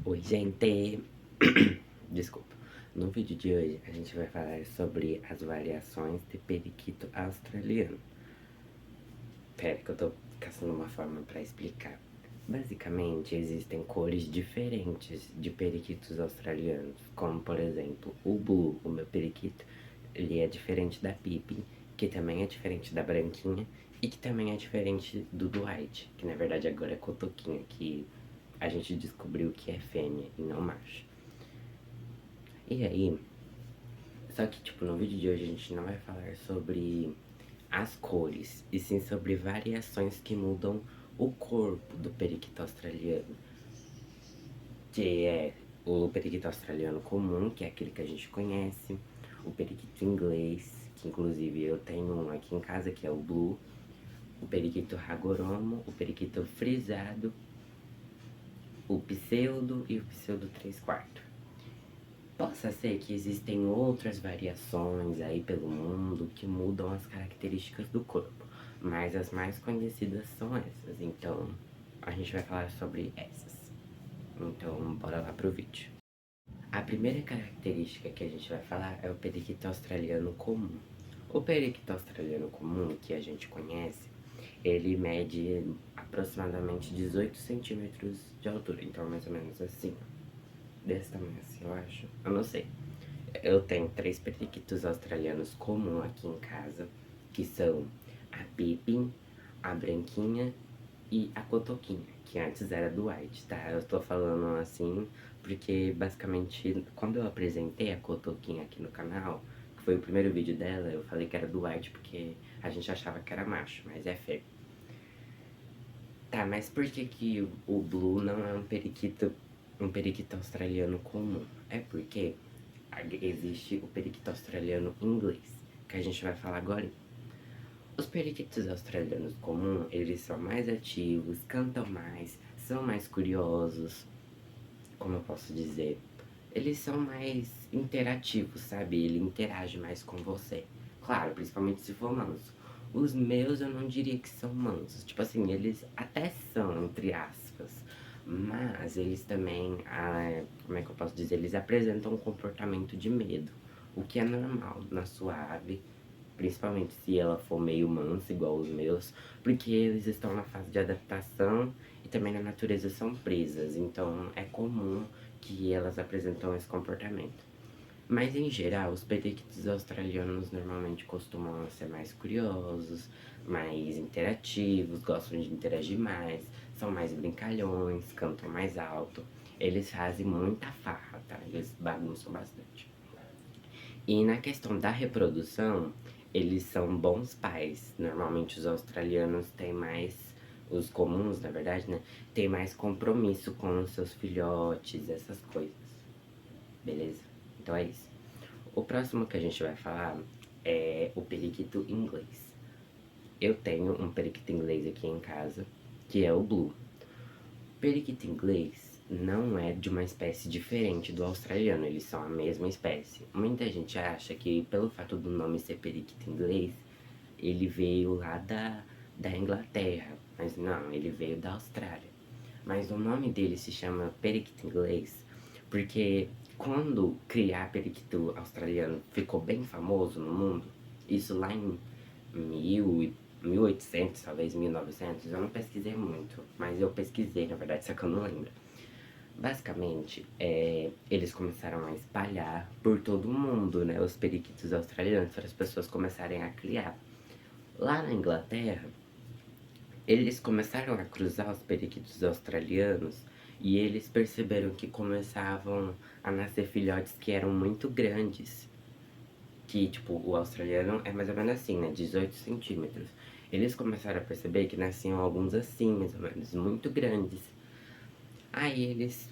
Oi, gente! Desculpa. No vídeo de hoje, a gente vai falar sobre as variações de periquito australiano. Pera que eu tô caçando uma forma pra explicar. Basicamente, existem cores diferentes de periquitos australianos, como por exemplo, o Blue, o meu periquito, ele é diferente da Pippin, que também é diferente da Branquinha, e que também é diferente do Dwight, que na verdade agora é Cotoquinha, que a gente descobriu que é fêmea e não macho. E aí, só que tipo, no vídeo de hoje a gente não vai falar sobre as cores, e sim sobre variações que mudam o corpo do periquito australiano. Que é o periquito australiano comum, que é aquele que a gente conhece, o periquito inglês, que inclusive eu tenho um aqui em casa, que é o Blue, o periquito ragoromo, o periquito frisado, o pseudo e o pseudo 3/4. Possa ser que existem outras variações aí pelo mundo que mudam as características do corpo, mas as mais conhecidas são essas, então a gente vai falar sobre essas. Então bora lá pro vídeo. A primeira característica que a gente vai falar é o periquito australiano comum. O periquito australiano comum, que a gente conhece, ele mede aproximadamente 18 centímetros de altura, então mais ou menos assim, desse tamanho assim, eu acho. Eu não sei. Eu tenho 3 periquitos australianos comum aqui em casa, que são a Pippin, a Branquinha e a Cotoquinha, que antes era do White, tá? Eu tô falando assim porque basicamente quando eu apresentei a Cotoquinha aqui no canal, que foi o primeiro vídeo dela, eu falei que era do White porque a gente achava que era macho, mas é fêmea. Tá, mas por que que o Blue não é um periquito australiano comum? É porque existe o periquito australiano inglês, que a gente vai falar agora. Os periquitos australianos comuns, eles são mais ativos, cantam mais, são mais curiosos, como eu posso dizer. Eles são mais interativos, sabe? Ele interage mais com você. Claro, principalmente se for manso. Os meus eu não diria que são mansos. Tipo assim, eles até são, entre aspas. Mas eles também, como é que eu posso dizer? Eles apresentam um comportamento de medo. O que é normal na sua ave, principalmente se ela for meio mansa, igual os meus, porque eles estão na fase de adaptação e também na natureza são presas, então é comum que elas apresentam esse comportamento. Mas em geral, os periquitos australianos normalmente costumam ser mais curiosos, mais interativos, gostam de interagir mais, são mais brincalhões, cantam mais alto. Eles fazem muita farra, tá? Eles bagunçam bastante. E na questão da reprodução, eles são bons pais. Normalmente os australianos têm mais, os comuns na verdade, né? Tem mais compromisso com os seus filhotes, essas coisas. Beleza? Então é isso. O próximo que a gente vai falar é o periquito inglês. Eu tenho um periquito inglês aqui em casa, que é o Blue. O periquito inglês não é de uma espécie diferente do australiano, eles são a mesma espécie. Muita gente acha que pelo fato do nome ser periquito inglês, ele veio lá da Inglaterra, mas não, ele veio da Austrália. Mas o nome dele se chama periquito inglês porque quando criar periquito australiano ficou bem famoso no mundo, isso lá em 1800, talvez 1900, eu não pesquisei muito, mas eu pesquisei na verdade, só que eu não lembro. Basicamente, eles começaram a espalhar por todo o mundo, né, os periquitos australianos, para as pessoas começarem a criar. Lá na Inglaterra, eles começaram a cruzar os periquitos australianos e eles perceberam que começavam a nascer filhotes que eram muito grandes. Que, tipo, o australiano é mais ou menos assim, né? 18 centímetros. Eles começaram a perceber que nasciam alguns assim, mais ou menos, muito grandes. Aí eles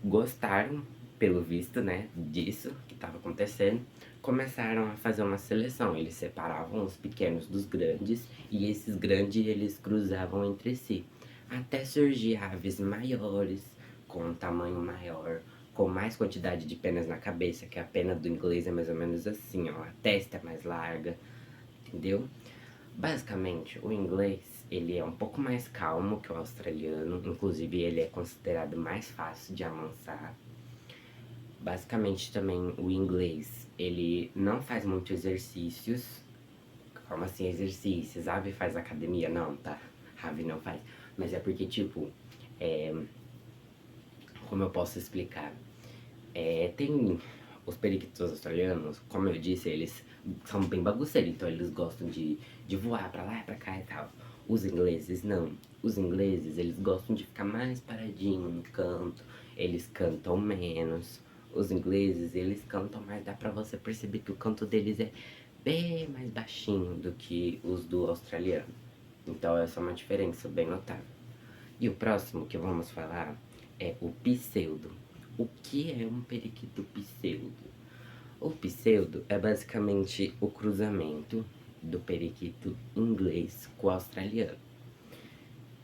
gostaram, pelo visto, né, disso que estava acontecendo, começaram a fazer uma seleção. Eles separavam os pequenos dos grandes e esses grandes eles cruzavam entre si, até surgir aves maiores, com um tamanho maior, com mais quantidade de penas na cabeça, que a pena do inglês é mais ou menos assim, ó, a testa é mais larga, entendeu? Basicamente, o inglês, ele é um pouco mais calmo que o australiano, inclusive ele é considerado mais fácil de amansar. Basicamente também o inglês, ele não faz muitos exercícios. Como assim exercícios? Ave faz academia? Não, tá? Ravi não faz. Mas é porque, tipo, como eu posso explicar? Tem os periquitos australianos, como eu disse, eles são bem bagunceiros, então eles gostam de voar pra lá e pra cá e tal. Os ingleses não. Os ingleses, eles gostam de ficar mais paradinho no canto, eles cantam menos. Os ingleses, eles cantam mais, dá pra você perceber que o canto deles é bem mais baixinho do que os do australiano. Então essa é uma diferença bem notável. E o próximo que vamos falar é o pseudo. O que é um periquito pseudo? O pseudo é basicamente o cruzamento do periquito inglês com o australiano.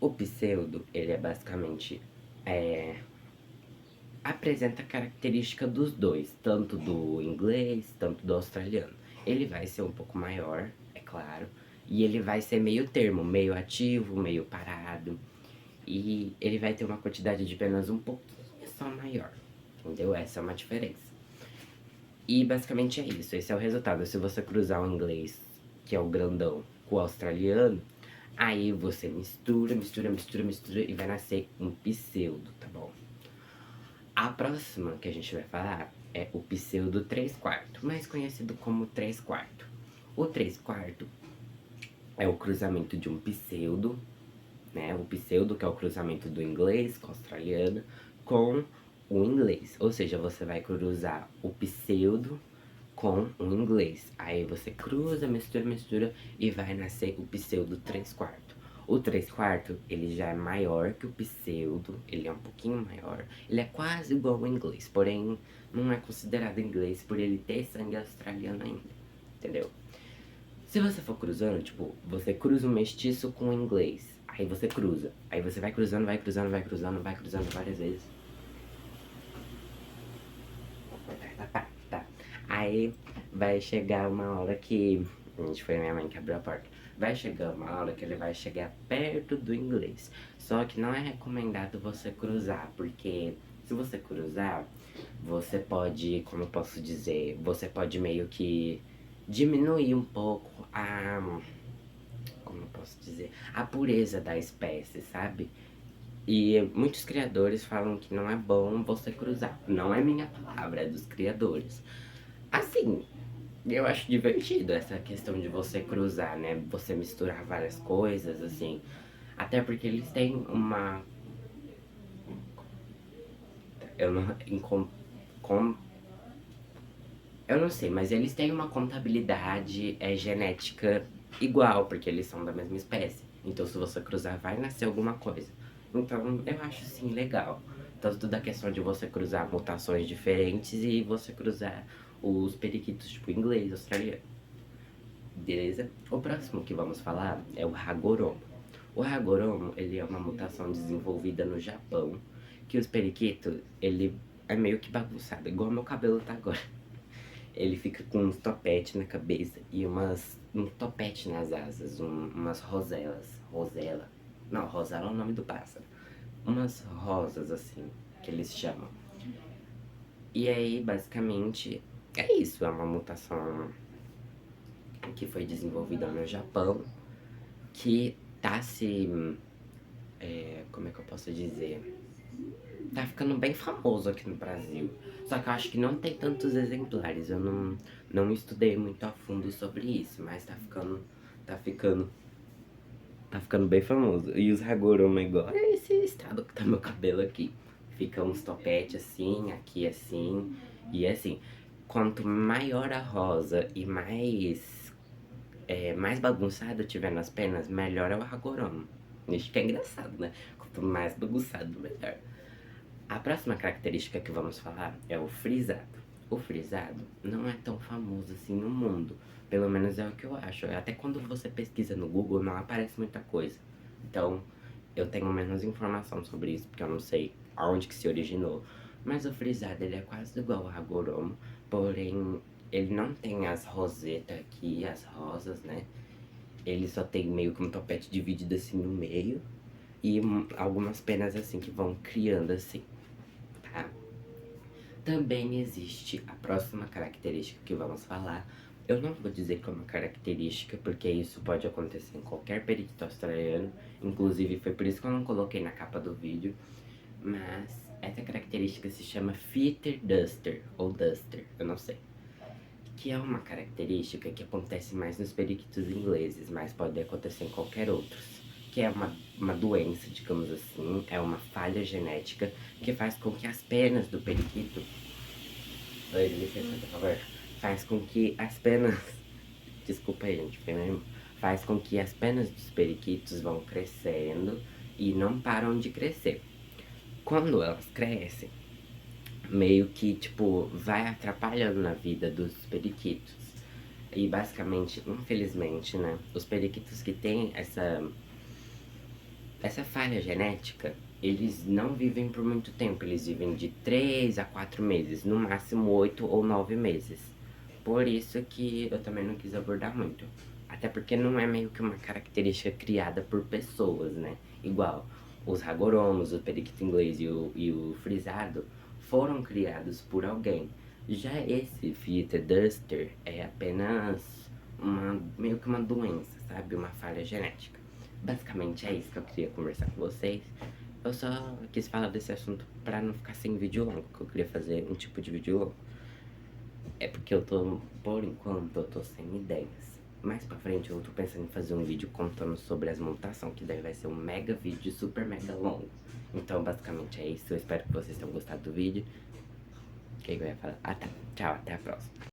O pseudo, ele é basicamente apresenta a característica dos dois, tanto do inglês, tanto do australiano. Ele vai ser um pouco maior, é claro, e ele vai ser meio termo, meio ativo, meio parado. E ele vai ter uma quantidade de penas um pouquinho só maior, entendeu? Essa é uma diferença. E basicamente é isso, esse é o resultado. Se você cruzar o inglês, que é o grandão, com o australiano, aí você mistura, mistura, mistura, mistura e vai nascer um pseudo, tá bom? A próxima que a gente vai falar é o pseudo 3/4, mais conhecido como 3/4. O 3/4 é o cruzamento de um pseudo, né? O pseudo, que é o cruzamento do inglês com o australiano, com o inglês. Ou seja, você vai cruzar o pseudo com o inglês. Aí você cruza, mistura, mistura e vai nascer o pseudo 3/4. O 3/4, ele já é maior que o pseudo, ele é um pouquinho maior. Ele é quase igual ao inglês, porém não é considerado inglês por ele ter sangue australiano ainda, entendeu? Se você for cruzando, tipo, você cruza o mestiço com o inglês, aí você cruza. Aí você vai cruzando, vai cruzando, vai cruzando, vai cruzando várias vezes. Tá. Aí vai chegar uma hora que... Gente, foi minha mãe que abriu a porta. Vai chegar uma hora que ele vai chegar perto do inglês. Só que não é recomendado você cruzar, porque se você cruzar, você pode, como eu posso dizer, você pode meio que diminuir um pouco como eu posso dizer, a pureza da espécie, sabe? E muitos criadores falam que não é bom você cruzar. Não é minha palavra, é dos criadores. Assim, eu acho divertido essa questão de você cruzar, né? Você misturar várias coisas, assim. Até porque eles têm uma... Eu não... com... Eu não sei, mas eles têm uma contabilidade genética igual, porque eles são da mesma espécie. Então se você cruzar, vai nascer alguma coisa. Então eu acho sim legal. Tanto da questão de você cruzar mutações diferentes e você cruzar os periquitos, tipo inglês, australiano. Beleza? O próximo que vamos falar é o Hagoromo. O Hagoromo, ele é uma mutação desenvolvida no Japão, que os periquitos, ele é meio que bagunçado, igual meu cabelo tá agora. Ele fica com uns topetes na cabeça e um topete nas asas, umas roselas. Rosela. Não, rosela é o nome do pássaro. Umas rosas assim, que eles chamam. E aí, basicamente, é isso. É uma mutação que foi desenvolvida no Japão, que tá se... como é que eu posso dizer? Tá ficando bem famoso aqui no Brasil. Só que eu acho que não tem tantos exemplares. Eu não estudei muito a fundo sobre isso, mas tá ficando, tá ficando bem famoso. E os Hagoromo é igual esse estado que tá meu cabelo aqui. Fica uns topetes assim, aqui assim, e assim. Quanto maior a rosa e mais bagunçado tiver nas penas, melhor é o Hagoromo. Isso que é engraçado, né? Quanto mais bagunçado, melhor. A próxima característica que vamos falar é o frisado. O frisado não é tão famoso assim no mundo, pelo menos é o que eu acho. Até quando você pesquisa no Google não aparece muita coisa. Então eu tenho menos informação sobre isso, porque eu não sei aonde que se originou. Mas o frisado ele é quase igual ao Hagoromo, porém ele não tem as rosetas aqui, as rosas, né? Ele só tem meio que um topete dividido assim no meio. E algumas penas assim que vão criando assim, tá? Também existe a próxima característica que vamos falar. Eu não vou dizer que é uma característica, porque isso pode acontecer em qualquer periquito australiano. Inclusive foi por isso que eu não coloquei na capa do vídeo. Mas essa característica se chama Feather Duster, ou Duster, eu não sei. Que é uma característica que acontece mais nos periquitos ingleses, mas pode acontecer em qualquer outros. Que é uma doença, digamos assim, é uma falha genética que faz com que as penas do periquito... Oi, licença, por favor. Faz com que as penas... Desculpa aí, gente, foi mesmo. Faz com que as penas dos periquitos vão crescendo e não param de crescer. Quando elas crescem, meio que, tipo, vai atrapalhando na vida dos periquitos. E basicamente, infelizmente, né, os periquitos que têm essa falha genética, eles não vivem por muito tempo, eles vivem de 3 a 4 meses, no máximo 8 ou 9 meses. Por isso que eu também não quis abordar muito. Até porque não é meio que uma característica criada por pessoas, né? Igual os ragoromos, o periquito inglês e o frisado foram criados por alguém. Já esse Fita Duster é apenas meio que uma doença, sabe? Uma falha genética. Basicamente é isso que eu queria conversar com vocês. Eu só quis falar desse assunto pra não ficar sem vídeo longo, que eu queria fazer um tipo de vídeo longo. É porque eu tô, por enquanto, eu tô sem ideias. Mais pra frente eu tô pensando em fazer um vídeo contando sobre as mutações, que daí vai ser um mega vídeo, super mega longo. Então basicamente é isso, eu espero que vocês tenham gostado do vídeo. O que eu ia falar? Ah tá, tchau, até a próxima.